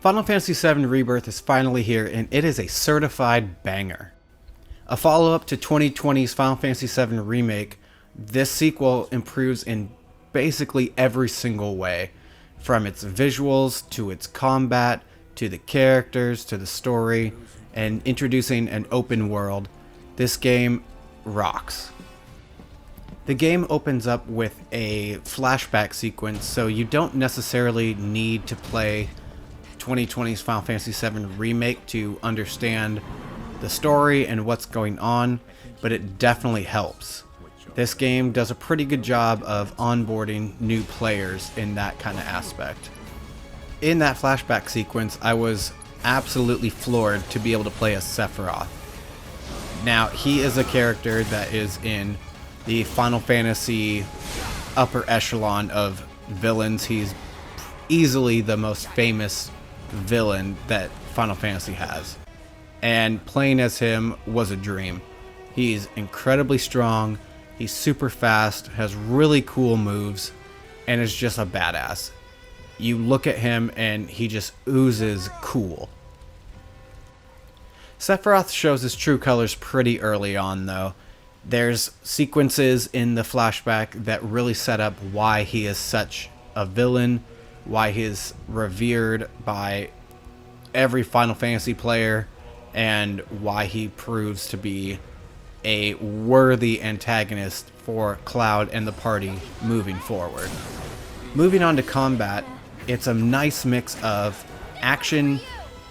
Final Fantasy VII Rebirth is finally here, and it is a certified banger. A follow-up to 2020's Final Fantasy VII Remake, this sequel improves in basically every single way, from its visuals, to its combat, to the characters, to the story, and introducing an open world. This game rocks. The game opens up with a flashback sequence, so you don't necessarily need to play 2020's Final Fantasy VII Remake to understand the story and what's going on, but it definitely helps. This game does a pretty good job of onboarding new players in that kind of aspect. In that flashback sequence, I was absolutely floored to be able to play as Sephiroth. Now, he is a character that is in the Final Fantasy upper echelon of villains. He's easily the most famous villain that Final Fantasy has. And playing as him was a dream. He's incredibly strong, he's super fast, has really cool moves, and is just a badass. You look at him and he just oozes cool. Sephiroth shows his true colors pretty early on though. There's sequences in the flashback that really set up why he is such a villain, why he is revered by every Final Fantasy player, and why he proves to be a worthy antagonist for Cloud and the party moving forward. Moving on to combat, it's a nice mix of action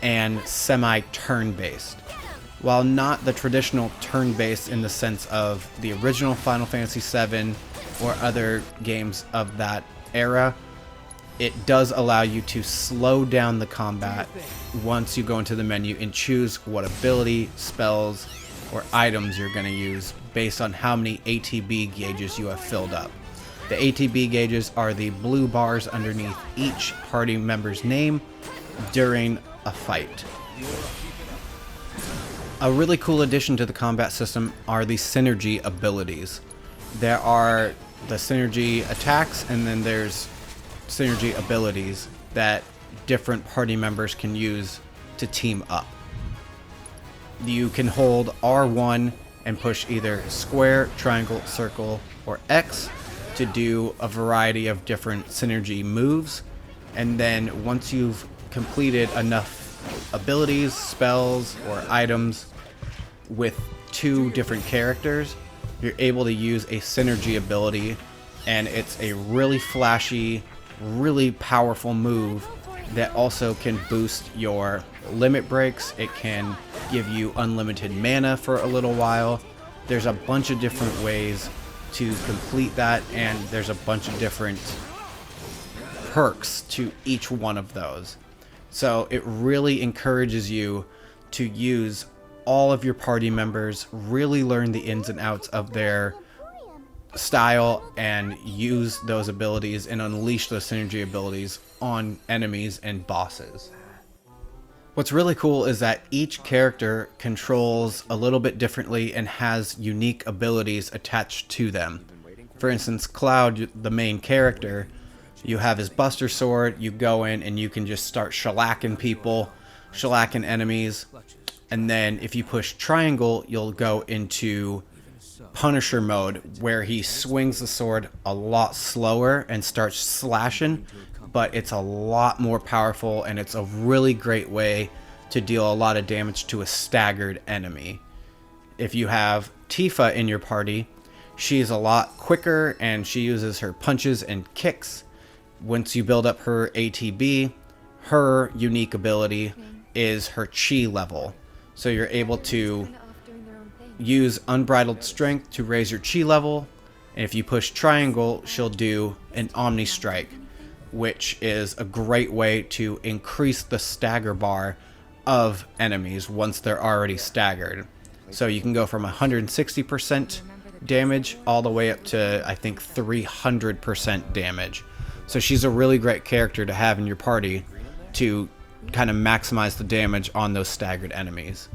and semi-turn-based. While not the traditional turn-based in the sense of the original Final Fantasy VII or other games of that era, it does allow you to slow down the combat once you go into the menu and choose what ability, spells, or items you're going to use based on how many ATB gauges you have filled up. The ATB gauges are the blue bars underneath each party member's name during a fight. A really cool addition to the combat system are the synergy abilities. There are the synergy attacks, and then there's synergy abilities that different party members can use to team up. You can hold R1 and push either square, triangle, circle, or X to do a variety of different synergy moves. And then once you've completed enough abilities, spells, or items with two different characters, you're able to use a synergy ability, and it's a really flashy, really powerful move that also can boost your limit breaks. It can give you unlimited mana for a little while. There's a bunch of different ways to complete that, and there's a bunch of different perks to each one of those. So it really encourages you to use all of your party members, really learn the ins and outs of their style, and use those abilities and unleash those synergy abilities on enemies and bosses. What's really cool is that each character controls a little bit differently and has unique abilities attached to them. For instance, Cloud, the main character, you have his Buster Sword, you go in and you can just start shellacking people, shellacking enemies, and then if you push triangle, you'll go into Punisher mode, where he swings the sword a lot slower and starts slashing, but it's a lot more powerful, and it's a really great way to deal a lot of damage to a staggered enemy. If you have Tifa in your party, she's a lot quicker and she uses her punches and kicks. Once you build up her ATB, her unique ability is her chi level. So you're able to use Unbridled Strength to raise your chi level, and if you push triangle, she'll do an Omni Strike, which is a great way to increase the stagger bar of enemies once they're already staggered. So you can go from 160% damage all the way up to, I think, 300% damage. So she's a really great character to have in your party to kind of maximize the damage on those staggered enemies.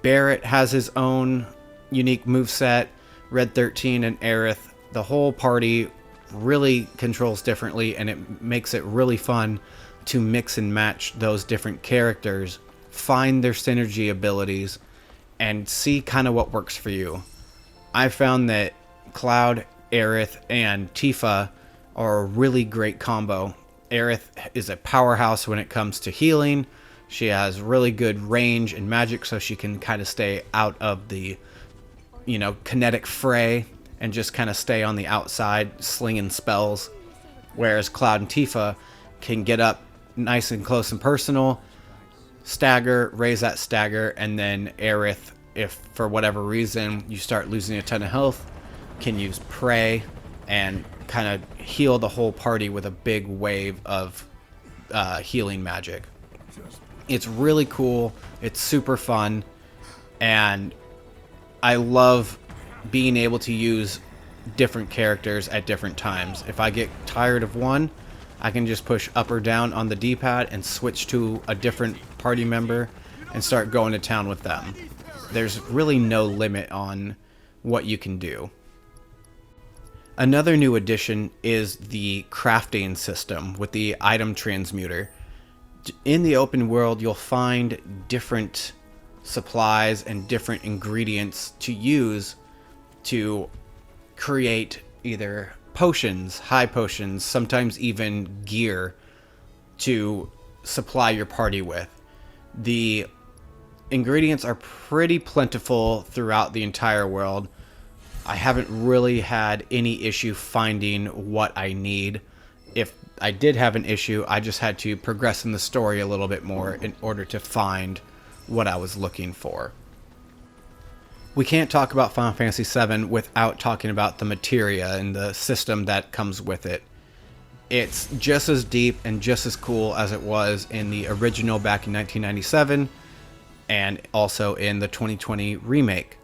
Barrett has his own unique moveset. Red 13 and Aerith, the whole party really controls differently, and it makes it really fun to mix and match those different characters, find their synergy abilities, and see kind of what works for you. I found that Cloud, Aerith, and Tifa are a really great combo. Aerith is a powerhouse when it comes to healing. She has really good range and magic, so she can kind of stay out of the, kinetic fray and just kind of stay on the outside slinging spells. Whereas Cloud and Tifa can get up nice and close and personal, stagger, raise that stagger, and then Aerith, if for whatever reason you start losing a ton of health, can use Pray and kind of heal the whole party with a big wave of healing magic. It's really cool. It's super fun. And I love being able to use different characters at different times. If I get tired of one, I can just push up or down on the D-pad and switch to a different party member and start going to town with them. There's really no limit on what you can do. Another new addition is the crafting system with the item transmuter. In the open world, you'll find different supplies and different ingredients to use to create either potions, high potions, sometimes even gear to supply your party with. The ingredients are pretty plentiful throughout the entire world. I haven't really had any issue finding what I need. If I did have an issue, I just had to progress in the story a little bit more in order to find what I was looking for. We can't talk about Final Fantasy VII without talking about the materia and the system that comes with it. It's just as deep and just as cool as it was in the original back in 1997 and also in the 2020 remake.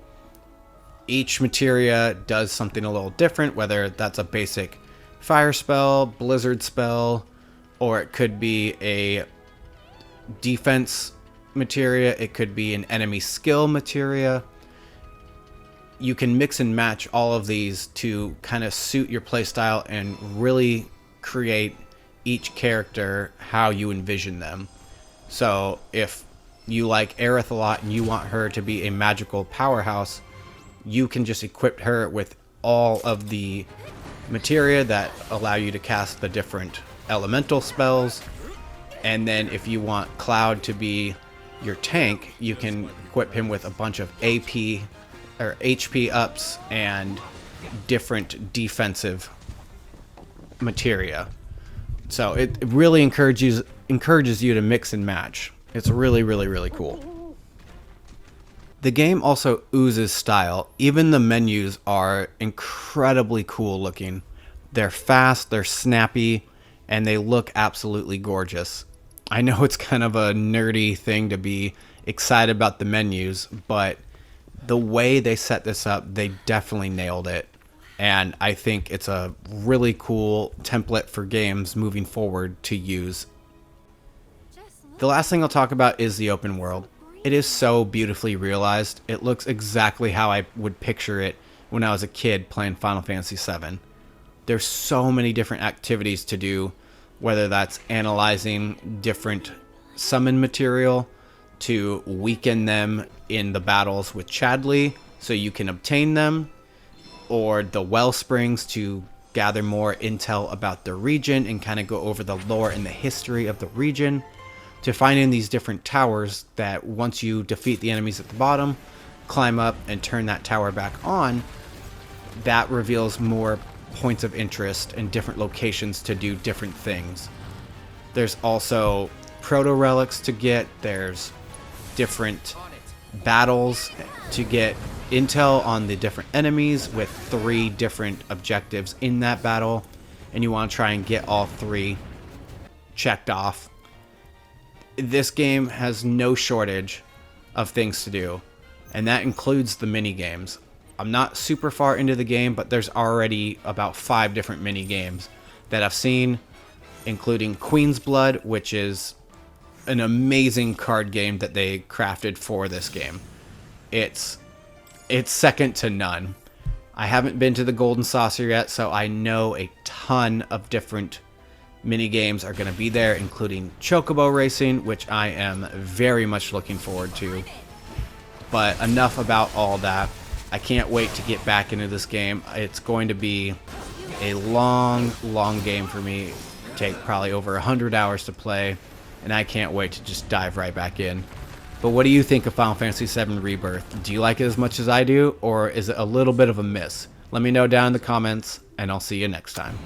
Each materia does something a little different, whether that's a basic fire spell, blizzard spell, or it could be a defense materia, it could be an enemy skill materia. You can mix and match all of these to kind of suit your playstyle and really create each character how you envision them. So if you like Aerith a lot and you want her to be a magical powerhouse, you can just equip her with all of the materia that allow you to cast the different elemental spells. And then if you want Cloud to be your tank, you can equip him with a bunch of AP or HP ups and different defensive materia. So it really encourages you to mix and match. It's really, really, really cool. The game also oozes style. Even the menus are incredibly cool looking. They're fast, they're snappy, and they look absolutely gorgeous. I know it's kind of a nerdy thing to be excited about the menus, but the way they set this up, they definitely nailed it. And I think it's a really cool template for games moving forward to use. The last thing I'll talk about is the open world. It is so beautifully realized. It looks exactly how I would picture it when I was a kid playing Final Fantasy VII. There's so many different activities to do, whether that's analyzing different summon material to weaken them in the battles with Chadley so you can obtain them, or the well springs to gather more intel about the region and kind of go over the lore and the history of the region, to finding these different towers that once you defeat the enemies at the bottom, climb up and turn that tower back on, that reveals more points of interest and different locations to do different things. There's also proto relics to get, there's different battles to get intel on the different enemies with 3 different objectives in that battle, and you want to try and get all 3 checked off. This game has no shortage of things to do, and that includes the mini games. I'm not super far into the game, but there's already about 5 different mini games that I've seen, including Queen's Blood, which is an amazing card game that they crafted for this game. It's second to none. I haven't been to the Golden Saucer yet, so I know a ton of different mini games are going to be there, including Chocobo Racing, which I am very much looking forward to. But enough about all that. I can't wait to get back into this game. It's going to be a long game for me. Take probably over 100 hours to play, and I can't wait to just dive right back in. But what do you think of Final Fantasy VII Rebirth? Do you like it as much as I do, or is it a little bit of a miss? Let me know down in the comments, and I'll see you next time.